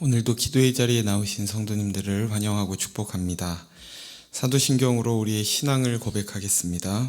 오늘도 기도의 자리에 나오신 성도님들을 환영하고 축복합니다. 사도신경으로 우리의 신앙을 고백하겠습니다.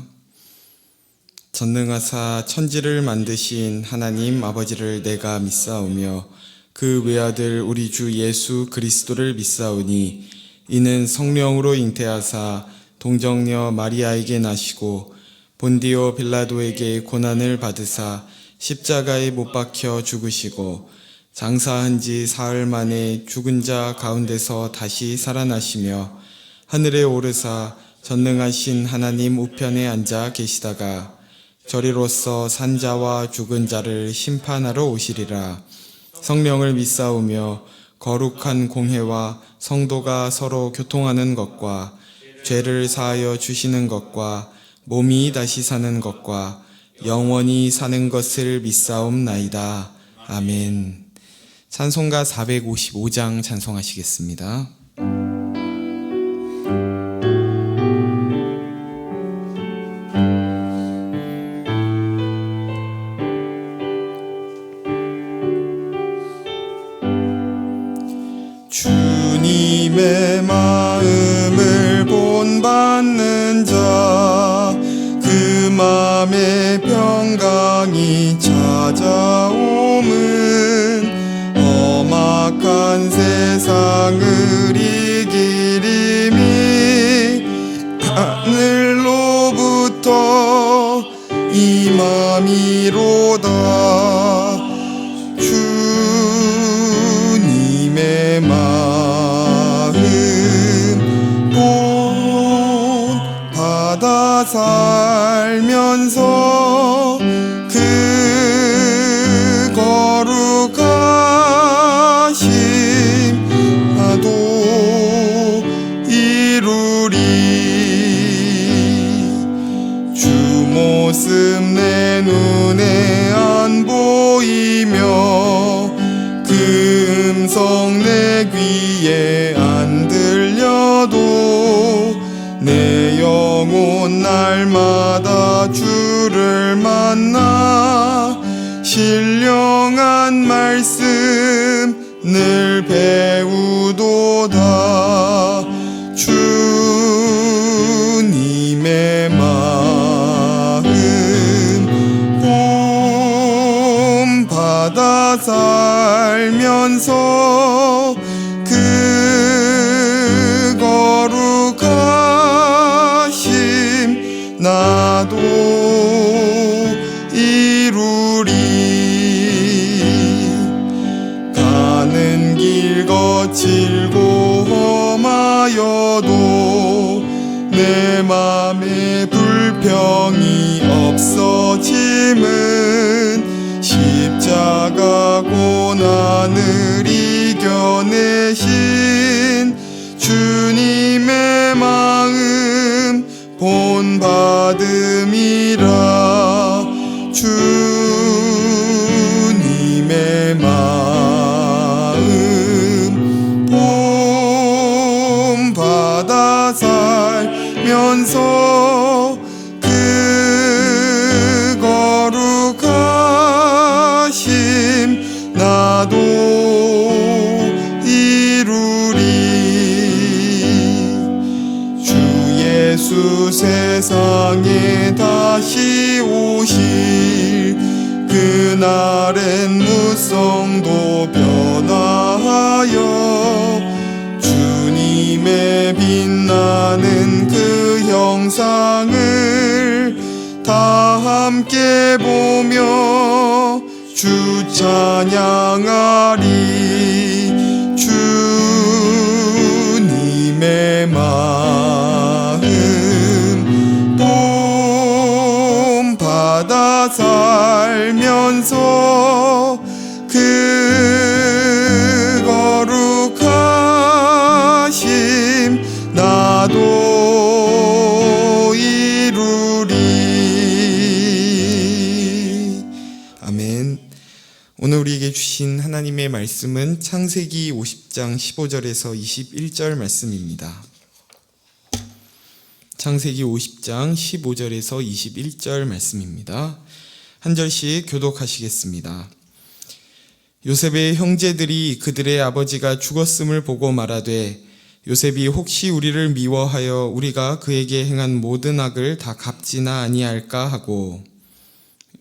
전능하사 천지를 만드신 하나님 아버지를 내가 믿사오며 그 외아들 우리 주 예수 그리스도를 믿사오니 이는 성령으로 잉태하사 동정녀 마리아에게 나시고 본디오 빌라도에게 고난을 받으사 십자가에 못 박혀 죽으시고 장사한 지 사흘 만에 죽은 자 가운데서 다시 살아나시며 하늘에 오르사 전능하신 하나님 우편에 앉아 계시다가 저리로서 산 자와 죽은 자를 심판하러 오시리라. 성령을 믿사오며 거룩한 공회와 성도가 서로 교통하는 것과 죄를 사하여 주시는 것과 몸이 다시 사는 것과 영원히 사는 것을 믿사옵나이다. 아멘. 찬송가 455장 찬송하시겠습니다. 주님의 마음을 본받는 자, 그 맘에 평강이 찾아오면 험악한 세상을 이기리니 하늘로부터 임함이로다. 주님의 마음 본받아 살면서 그 거룩하심 나도 이루리. 주 모습 내 눈에 안 보이며 그 음성 내 귀에 안 들려도 내 영혼 날마다 주를 만나 신령한 말씀 늘 배우도다. 주님의 마음 본받아 살면서 그 거룩하심 나도 이루리. 가는 길 거칠고 험하여도 내 맘에 불평이 없어짐은 십자가 고난을 이겨내신 주님의 마음 본받음이라. 주님의 마음 본받아 살면서 그 거룩하심 나도 이루리. 주 예수 세상에 다시 오실 그날엔 무성도 변화하여 주님의 빛나는 그 형상을 다 함께 보며 주 찬양하리. 주님의 마음 본받아 살면서 그 거룩하심 나도 이루리. 아멘. 오늘 우리에게 주신 하나님의 말씀은 창세기 50장 15절에서 21절 말씀입니다. 창세기 50장 15절에서 21절 말씀입니다. 한 절씩 교독하시겠습니다. 요셉의 형제들이 그들의 아버지가 죽었음을 보고 말하되 요셉이 혹시 우리를 미워하여 우리가 그에게 행한 모든 악을 다 갚지나 아니할까 하고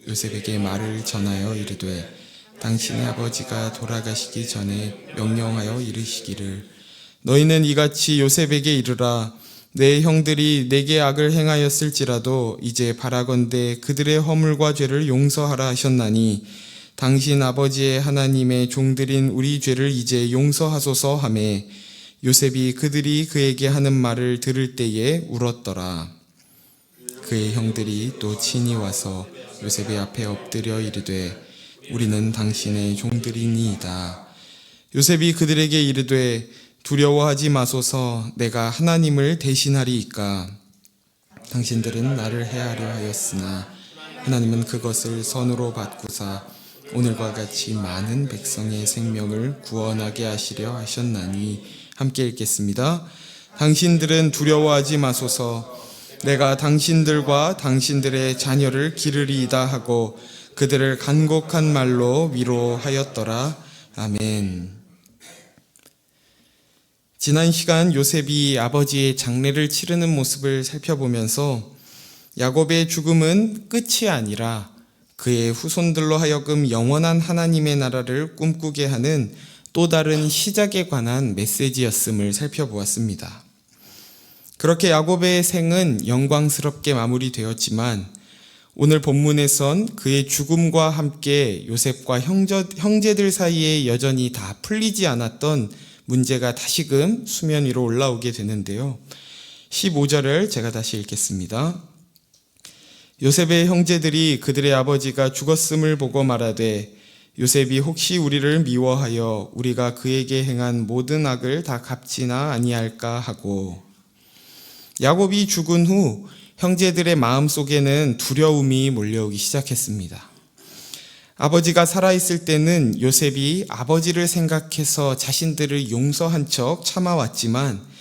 요셉에게 말을 전하여 이르되 당신의 아버지가 돌아가시기 전에 명령하여 이르시기를 너희는 이같이 요셉에게 이르라 내 형들이 내게 악을 행하였을지라도 이제 바라건대 그들의 허물과 죄를 용서하라 하셨나니 당신 아버지의 하나님의 종들인 우리 죄를 이제 용서하소서 하매 요셉이 그들이 그에게 하는 말을 들을 때에 울었더라. 그의 형들이 또 친히 와서 요셉의 앞에 엎드려 이르되 우리는 당신의 종들이니이다. 요셉이 그들에게 이르되 두려워하지 마소서 내가 하나님을 대신하리이까. 당신들은 나를 해하려 하였으나 하나님은 그것을 선으로 바꾸사 오늘과 같이 많은 백성의 생명을 구원하게 하시려 하셨나니. 함께 읽겠습니다. 당신들은 두려워하지 마소서 내가 당신들과 당신들의 자녀를 기르리이다 하고 그들을 간곡한 말로 위로하였더라. 아멘. 지난 시간 요셉이 아버지의 장례를 치르는 모습을 살펴보면서 야곱의 죽음은 끝이 아니라 그의 후손들로 하여금 영원한 하나님의 나라를 꿈꾸게 하는 또 다른 시작에 관한 메시지였음을 살펴보았습니다. 그렇게 야곱의 생은 영광스럽게 마무리되었지만 오늘 본문에선 그의 죽음과 함께 요셉과 형제들 사이에 여전히 다 풀리지 않았던 문제가 다시금 수면 위로 올라오게 되는데요. 15절을 제가 다시 읽겠습니다. 요셉의 형제들이 그들의 아버지가 죽었음을 보고 말하되 요셉이 혹시 우리를 미워하여 우리가 그에게 행한 모든 악을 다 갚지나 아니할까 하고 야곱이 죽은 후 형제들의 마음속에는 두려움이 몰려오기 시작했습니다. 아버지가 살아있을 때는 요셉이 아버지를 생각해서 자신들을 용서한 척 참아왔지만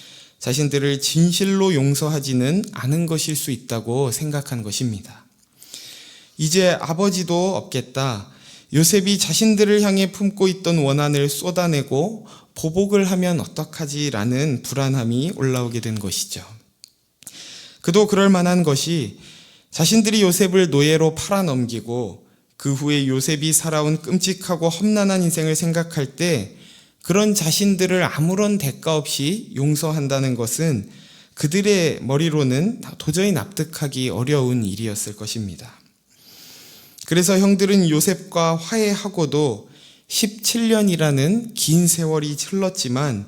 자신들을 진실로 용서하지는 않은 것일 수 있다고 생각한 것입니다. 이제 아버지도 없겠다. 요셉이 자신들을 향해 품고 있던 원한을 쏟아내고 보복을 하면 어떡하지라는 불안함이 올라오게 된 것이죠. 그도 그럴 만한 것이 자신들이 요셉을 노예로 팔아넘기고 그 후에 요셉이 살아온 끔찍하고 험난한 인생을 생각할 때 그런 자신들을 아무런 대가 없이 용서한다는 것은 그들의 머리로는 도저히 납득하기 어려운 일이었을 것입니다. 그래서 형들은 요셉과 화해하고도 17년이라는 긴 세월이 흘렀지만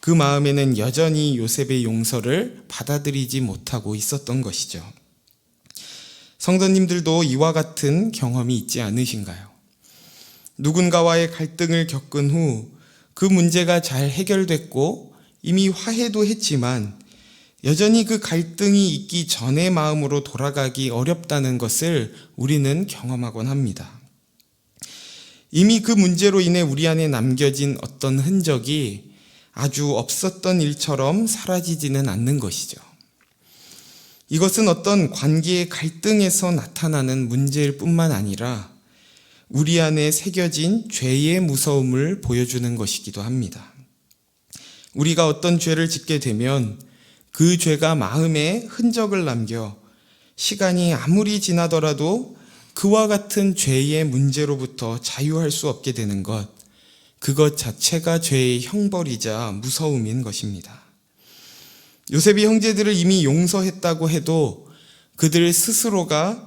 그 마음에는 여전히 요셉의 용서를 받아들이지 못하고 있었던 것이죠. 성도님들도 이와 같은 경험이 있지 않으신가요? 누군가와의 갈등을 겪은 후 그 문제가 잘 해결됐고 이미 화해도 했지만 여전히 그 갈등이 있기 전의 마음으로 돌아가기 어렵다는 것을 우리는 경험하곤 합니다. 이미 그 문제로 인해 우리 안에 남겨진 어떤 흔적이 아주 없었던 일처럼 사라지지는 않는 것이죠. 이것은 어떤 관계의 갈등에서 나타나는 문제일 뿐만 아니라 우리 안에 새겨진 죄의 무서움을 보여주는 것이기도 합니다. 우리가 어떤 죄를 짓게 되면 그 죄가 마음에 흔적을 남겨 시간이 아무리 지나더라도 그와 같은 죄의 문제로부터 자유할 수 없게 되는 것, 그것 자체가 죄의 형벌이자 무서움인 것입니다. 요셉이 형제들을 이미 용서했다고 해도 그들 스스로가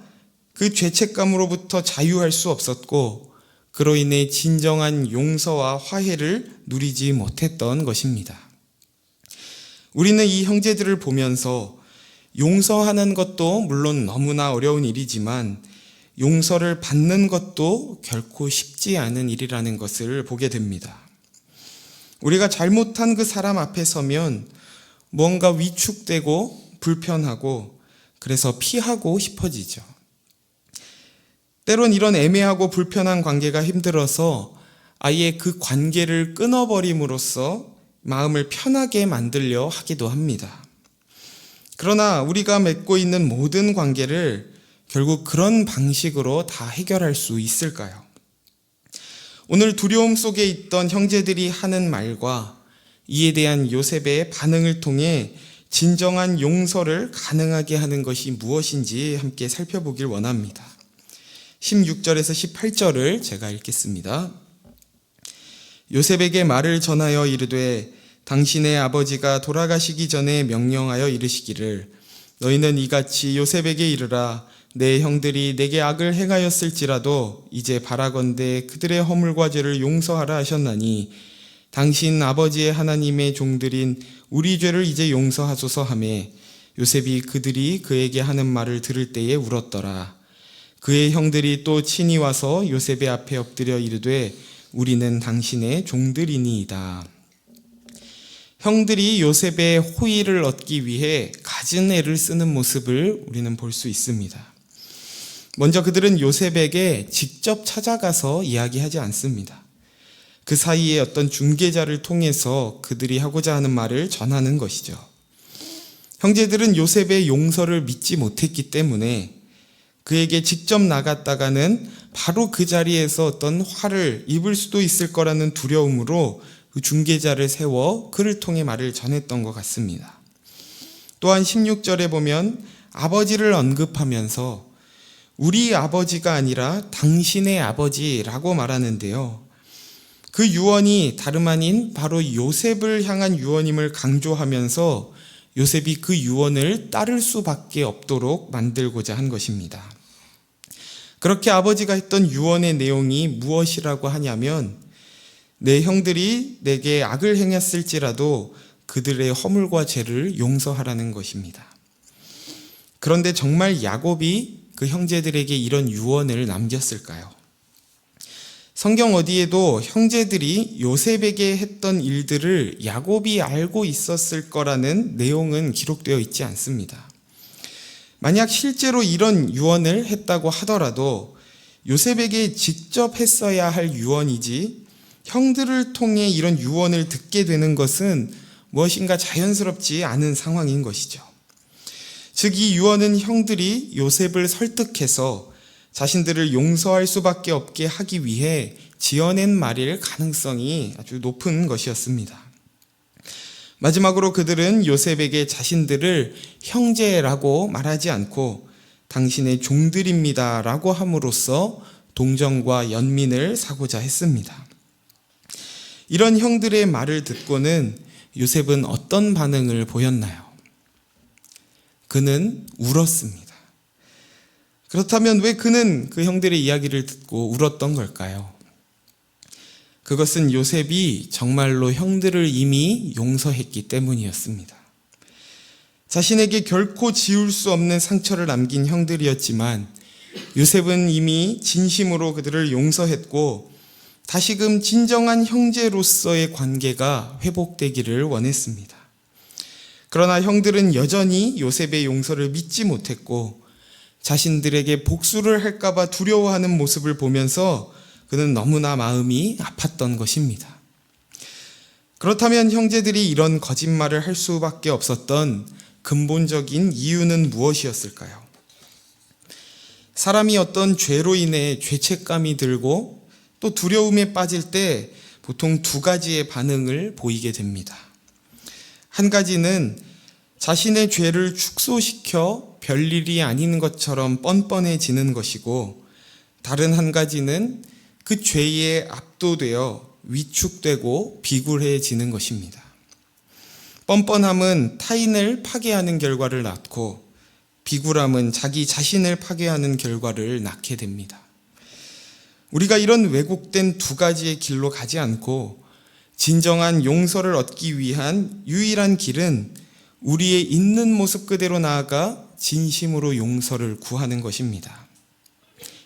그 죄책감으로부터 자유할 수 없었고 그로 인해 진정한 용서와 화해를 누리지 못했던 것입니다. 우리는 이 형제들을 보면서 용서하는 것도 물론 너무나 어려운 일이지만 용서를 받는 것도 결코 쉽지 않은 일이라는 것을 보게 됩니다. 우리가 잘못한 그 사람 앞에 서면 뭔가 위축되고 불편하고 그래서 피하고 싶어지죠. 때론 이런 애매하고 불편한 관계가 힘들어서 아예 그 관계를 끊어버림으로써 마음을 편하게 만들려 하기도 합니다. 그러나 우리가 맺고 있는 모든 관계를 결국 그런 방식으로 다 해결할 수 있을까요? 오늘 두려움 속에 있던 형제들이 하는 말과 이에 대한 요셉의 반응을 통해 진정한 용서를 가능하게 하는 것이 무엇인지 함께 살펴보길 원합니다. 16절에서 18절을 제가 읽겠습니다. 요셉에게 말을 전하여 이르되 당신의 아버지가 돌아가시기 전에 명령하여 이르시기를 너희는 이같이 요셉에게 이르라 내 형들이 내게 악을 행하였을지라도 이제 바라건대 그들의 허물과 죄를 용서하라 하셨나니 당신 아버지의 하나님의 종들인 우리 죄를 이제 용서하소서 하매 요셉이 그들이 그에게 하는 말을 들을 때에 울었더라. 그의 형들이 또 친히 와서 요셉의 앞에 엎드려 이르되 우리는 당신의 종들이니이다. 형들이 요셉의 호의를 얻기 위해 갖은 애를 쓰는 모습을 우리는 볼 수 있습니다. 먼저 그들은 요셉에게 직접 찾아가서 이야기하지 않습니다. 그 사이에 어떤 중개자를 통해서 그들이 하고자 하는 말을 전하는 것이죠. 형제들은 요셉의 용서를 믿지 못했기 때문에 그에게 직접 나갔다가는 바로 그 자리에서 어떤 화를 입을 수도 있을 거라는 두려움으로 그 중개자를 세워 그를 통해 말을 전했던 것 같습니다. 또한 16절에 보면 아버지를 언급하면서 우리 아버지가 아니라 당신의 아버지라고 말하는데요. 그 유언이 다름 아닌 바로 요셉을 향한 유언임을 강조하면서 요셉이 그 유언을 따를 수밖에 없도록 만들고자 한 것입니다. 그렇게 아버지가 했던 유언의 내용이 무엇이라고 하냐면 내 형들이 내게 악을 행했을지라도 그들의 허물과 죄를 용서하라는 것입니다. 그런데 정말 야곱이 그 형제들에게 이런 유언을 남겼을까요? 성경 어디에도 형제들이 요셉에게 했던 일들을 야곱이 알고 있었을 거라는 내용은 기록되어 있지 않습니다. 만약 실제로 이런 유언을 했다고 하더라도 요셉에게 직접 했어야 할 유언이지 형들을 통해 이런 유언을 듣게 되는 것은 무엇인가 자연스럽지 않은 상황인 것이죠. 즉 이 유언은 형들이 요셉을 설득해서 자신들을 용서할 수밖에 없게 하기 위해 지어낸 말일 가능성이 아주 높은 것이었습니다. 마지막으로 그들은 요셉에게 자신들을 형제라고 말하지 않고 당신의 종들입니다 라고 함으로써 동정과 연민을 사고자 했습니다. 이런 형들의 말을 듣고는 요셉은 어떤 반응을 보였나요? 그는 울었습니다. 그렇다면 왜 그는 그 형들의 이야기를 듣고 울었던 걸까요? 그것은 요셉이 정말로 형들을 이미 용서했기 때문이었습니다. 자신에게 결코 지울 수 없는 상처를 남긴 형들이었지만 요셉은 이미 진심으로 그들을 용서했고 다시금 진정한 형제로서의 관계가 회복되기를 원했습니다. 그러나 형들은 여전히 요셉의 용서를 믿지 못했고 자신들에게 복수를 할까봐 두려워하는 모습을 보면서 그는 너무나 마음이 아팠던 것입니다. 그렇다면 형제들이 이런 거짓말을 할 수밖에 없었던 근본적인 이유는 무엇이었을까요? 사람이 어떤 죄로 인해 죄책감이 들고 또 두려움에 빠질 때 보통 두 가지의 반응을 보이게 됩니다. 한 가지는 자신의 죄를 축소시켜 별일이 아닌 것처럼 뻔뻔해지는 것이고 다른 한 가지는 그 죄에 압도되어 위축되고 비굴해지는 것입니다. 뻔뻔함은 타인을 파괴하는 결과를 낳고 비굴함은 자기 자신을 파괴하는 결과를 낳게 됩니다. 우리가 이런 왜곡된 두 가지의 길로 가지 않고 진정한 용서를 얻기 위한 유일한 길은 우리의 있는 모습 그대로 나아가 진심으로 용서를 구하는 것입니다.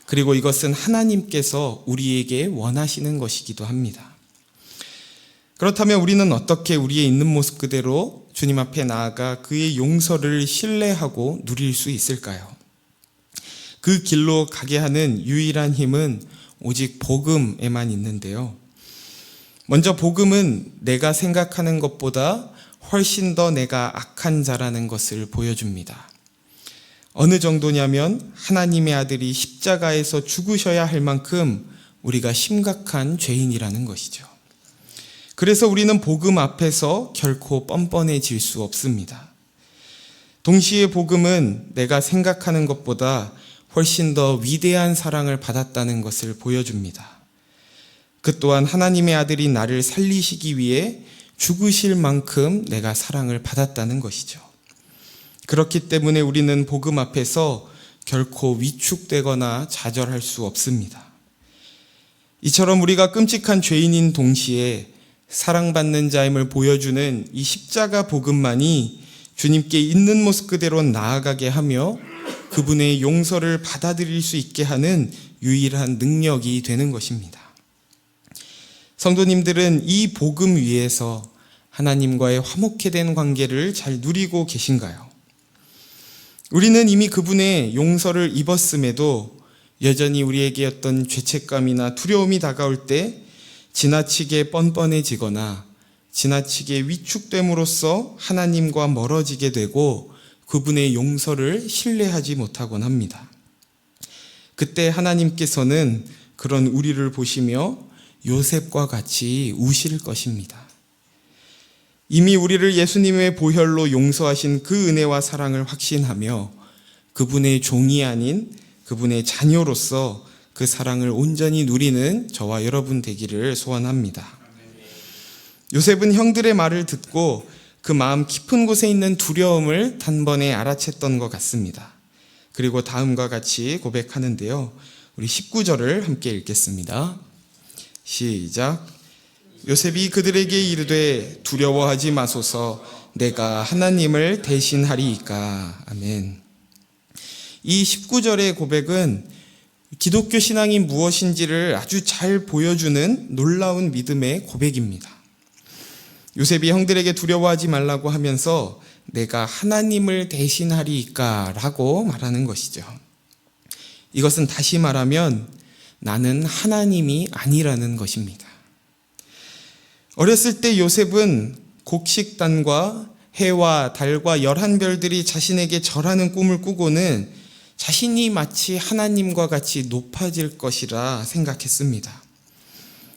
그리고 이것은 하나님께서 우리에게 원하시는 것이기도 합니다. 그렇다면 우리는 어떻게 우리의 있는 모습 그대로 주님 앞에 나아가 그의 용서를 신뢰하고 누릴 수 있을까요? 그 길로 가게 하는 유일한 힘은 오직 복음에만 있는데요. 먼저 복음은 내가 생각하는 것보다 훨씬 더 내가 악한 자라는 것을 보여줍니다. 어느 정도냐면 하나님의 아들이 십자가에서 죽으셔야 할 만큼 우리가 심각한 죄인이라는 것이죠. 그래서 우리는 복음 앞에서 결코 뻔뻔해질 수 없습니다. 동시에 복음은 내가 생각하는 것보다 훨씬 더 위대한 사랑을 받았다는 것을 보여줍니다. 그 또한 하나님의 아들이 나를 살리시기 위해 죽으실 만큼 내가 사랑을 받았다는 것이죠. 그렇기 때문에 우리는 복음 앞에서 결코 위축되거나 좌절할 수 없습니다. 이처럼 우리가 끔찍한 죄인인 동시에 사랑받는 자임을 보여주는 이 십자가 복음만이 주님께 있는 모습 그대로 나아가게 하며 그분의 용서를 받아들일 수 있게 하는 유일한 능력이 되는 것입니다. 성도님들은 이 복음 위에서 하나님과의 화목해 된 관계를 잘 누리고 계신가요? 우리는 이미 그분의 용서를 입었음에도 여전히 우리에게 어떤 죄책감이나 두려움이 다가올 때 지나치게 뻔뻔해지거나 지나치게 위축됨으로써 하나님과 멀어지게 되고 그분의 용서를 신뢰하지 못하곤 합니다. 그때 하나님께서는 그런 우리를 보시며 요셉과 같이 우실 것입니다. 이미 우리를 예수님의 보혈로 용서하신 그 은혜와 사랑을 확신하며 그분의 종이 아닌 그분의 자녀로서 그 사랑을 온전히 누리는 저와 여러분 되기를 소원합니다. 요셉은 형들의 말을 듣고 그 마음 깊은 곳에 있는 두려움을 단번에 알아챘던 것 같습니다. 그리고 다음과 같이 고백하는데요. 우리 19절을 함께 읽겠습니다. 시작. 요셉이 그들에게 이르되 두려워하지 마소서 내가 하나님을 대신하리이까. 아멘. 이 19절의 고백은 기독교 신앙이 무엇인지를 아주 잘 보여주는 놀라운 믿음의 고백입니다. 요셉이 형들에게 두려워하지 말라고 하면서 내가 하나님을 대신하리이까 라고 말하는 것이죠. 이것은 다시 말하면 나는 하나님이 아니라는 것입니다. 어렸을 때 요셉은 곡식단과 해와 달과 11별들이 자신에게 절하는 꿈을 꾸고는 자신이 마치 하나님과 같이 높아질 것이라 생각했습니다.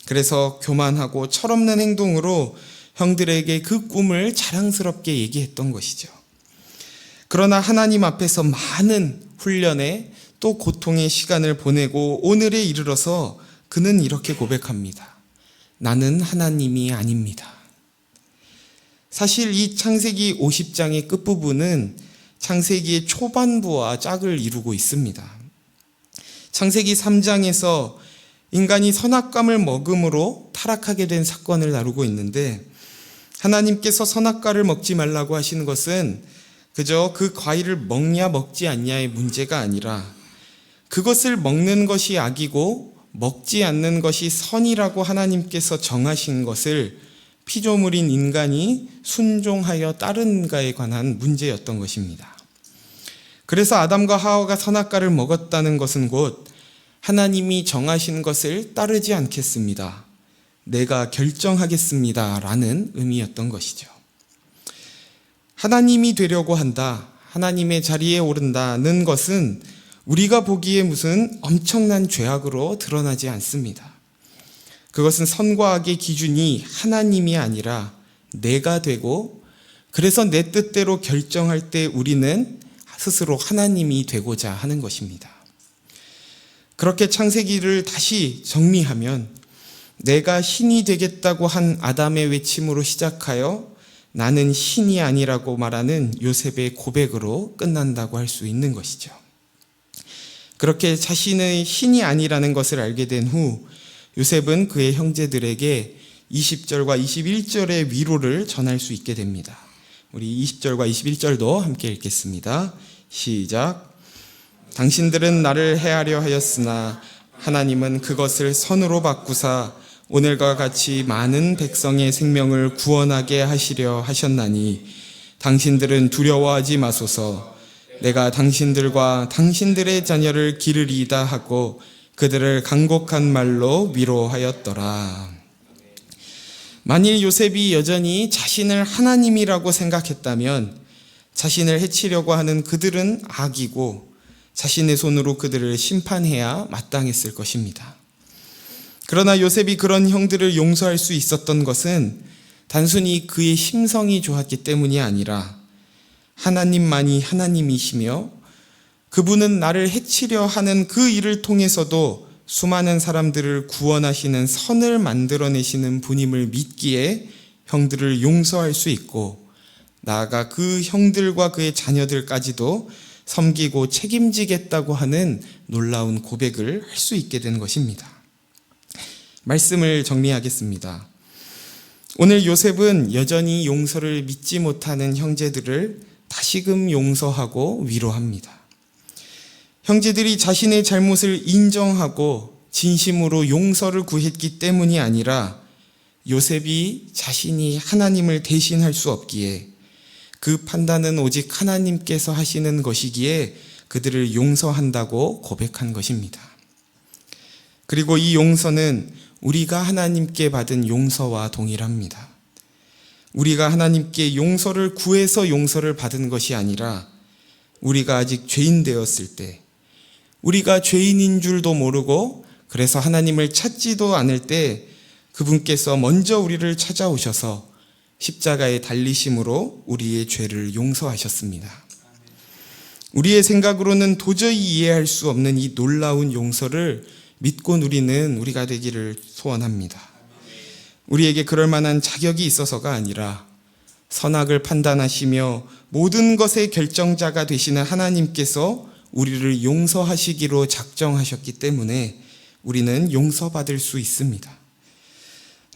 그래서 교만하고 철없는 행동으로 형들에게 그 꿈을 자랑스럽게 얘기했던 것이죠. 그러나 하나님 앞에서 많은 훈련에 또 고통의 시간을 보내고 오늘에 이르러서 그는 이렇게 고백합니다. 나는 하나님이 아닙니다. 사실 이 창세기 50장의 끝부분은 창세기의 초반부와 짝을 이루고 있습니다. 창세기 3장에서 인간이 선악과를 먹음으로 타락하게 된 사건을 다루고 있는데 하나님께서 선악과를 먹지 말라고 하시는 것은 그저 그 과일을 먹냐 먹지 않냐의 문제가 아니라 그것을 먹는 것이 악이고 먹지 않는 것이 선이라고 하나님께서 정하신 것을 피조물인 인간이 순종하여 따른가에 관한 문제였던 것입니다. 그래서 아담과 하와가 선악과를 먹었다는 것은 곧 하나님이 정하신 것을 따르지 않겠습니다. 내가 결정하겠습니다. 라는 의미였던 것이죠. 하나님이 되려고 한다, 하나님의 자리에 오른다는 것은 우리가 보기에 무슨 엄청난 죄악으로 드러나지 않습니다. 그것은 선과 악의 기준이 하나님이 아니라 내가 되고 그래서 내 뜻대로 결정할 때 우리는 스스로 하나님이 되고자 하는 것입니다. 그렇게 창세기를 다시 정리하면 내가 신이 되겠다고 한 아담의 외침으로 시작하여 나는 신이 아니라고 말하는 요셉의 고백으로 끝난다고 할 수 있는 것이죠. 그렇게 자신의 신이 아니라는 것을 알게 된 후 요셉은 그의 형제들에게 20절과 21절의 위로를 전할 수 있게 됩니다. 우리 20절과 21절도 함께 읽겠습니다. 시작. 당신들은 나를 해하려 하였으나 하나님은 그것을 선으로 바꾸사 오늘과 같이 많은 백성의 생명을 구원하게 하시려 하셨나니 당신들은 두려워하지 마소서. 내가 당신들과 당신들의 자녀를 기르리이다 하고 그들을 간곡한 말로 위로하였더라. 만일 요셉이 여전히 자신을 하나님이라고 생각했다면 자신을 해치려고 하는 그들은 악이고 자신의 손으로 그들을 심판해야 마땅했을 것입니다. 그러나 요셉이 그런 형들을 용서할 수 있었던 것은 단순히 그의 심성이 좋았기 때문이 아니라 하나님만이 하나님이시며 그분은 나를 해치려 하는 그 일을 통해서도 수많은 사람들을 구원하시는 선을 만들어내시는 분임을 믿기에 형들을 용서할 수 있고 나아가 그 형들과 그의 자녀들까지도 섬기고 책임지겠다고 하는 놀라운 고백을 할 수 있게 된 것입니다. 말씀을 정리하겠습니다. 오늘 요셉은 여전히 용서를 믿지 못하는 형제들을 다시금 용서하고 위로합니다. 형제들이 자신의 잘못을 인정하고 진심으로 용서를 구했기 때문이 아니라 요셉이 자신이 하나님을 대신할 수 없기에 그 판단은 오직 하나님께서 하시는 것이기에 그들을 용서한다고 고백한 것입니다. 그리고 이 용서는 우리가 하나님께 받은 용서와 동일합니다. 우리가 하나님께 용서를 구해서 용서를 받은 것이 아니라 우리가 아직 죄인 되었을 때, 우리가 죄인인 줄도 모르고 그래서 하나님을 찾지도 않을 때 그분께서 먼저 우리를 찾아오셔서 십자가에 달리심으로 우리의 죄를 용서하셨습니다. 우리의 생각으로는 도저히 이해할 수 없는 이 놀라운 용서를 믿고 누리는 우리가 되기를 소원합니다. 우리에게 그럴 만한 자격이 있어서가 아니라 선악을 판단하시며 모든 것의 결정자가 되시는 하나님께서 우리를 용서하시기로 작정하셨기 때문에 우리는 용서받을 수 있습니다.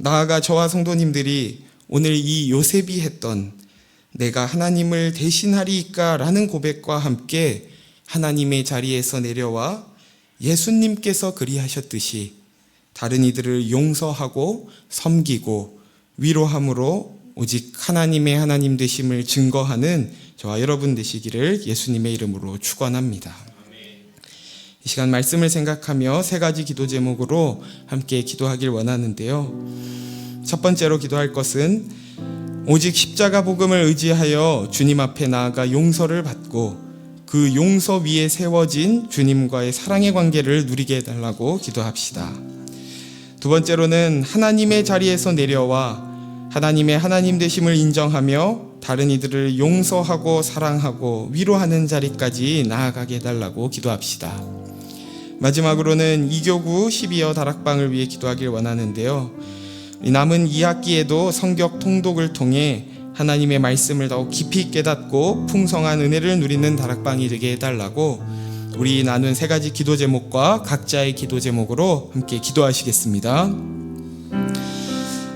나아가 저와 성도님들이 오늘 이 요셉이 했던 내가 하나님을 대신하리이까 라는 고백과 함께 하나님의 자리에서 내려와 예수님께서 그리하셨듯이 다른 이들을 용서하고 섬기고 위로함으로 오직 하나님의 하나님 되심을 증거하는 저와 여러분 되시기를 예수님의 이름으로 축원합니다. 이 시간 말씀을 생각하며 세 가지 기도 제목으로 함께 기도하길 원하는데요. 첫 번째로 기도할 것은 오직 십자가 복음을 의지하여 주님 앞에 나아가 용서를 받고 그 용서 위에 세워진 주님과의 사랑의 관계를 누리게 해달라고 기도합시다. 두 번째로는 하나님의 자리에서 내려와 하나님의 하나님 되심을 인정하며 다른 이들을 용서하고 사랑하고 위로하는 자리까지 나아가게 해달라고 기도합시다. 마지막으로는 이교구 12여 다락방을 위해 기도하길 원하는데요. 남은 2학기에도 성경 통독을 통해 하나님의 말씀을 더욱 깊이 깨닫고 풍성한 은혜를 누리는 다락방이 되게 해달라고 우리 나눈 세 가지 기도 제목과 각자의 기도 제목으로 함께 기도하시겠습니다.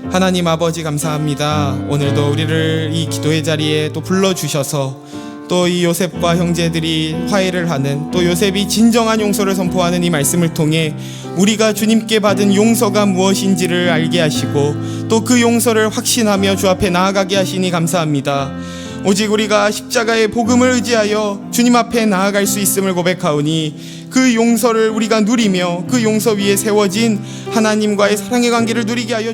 하나님 아버지 감사합니다. 오늘도 우리를 이 기도의 자리에 또 불러주셔서 또 이 요셉과 형제들이 화해를 하는, 또 요셉이 진정한 용서를 선포하는 이 말씀을 통해 우리가 주님께 받은 용서가 무엇인지를 알게 하시고 또 그 용서를 확신하며 주 앞에 나아가게 하시니 감사합니다. 오직 우리가 십자가의 복음을 의지하여 주님 앞에 나아갈 수 있음을 고백하오니 그 용서를 우리가 누리며 그 용서 위에 세워진 하나님과의 사랑의 관계를 누리게 하여 주옵소서.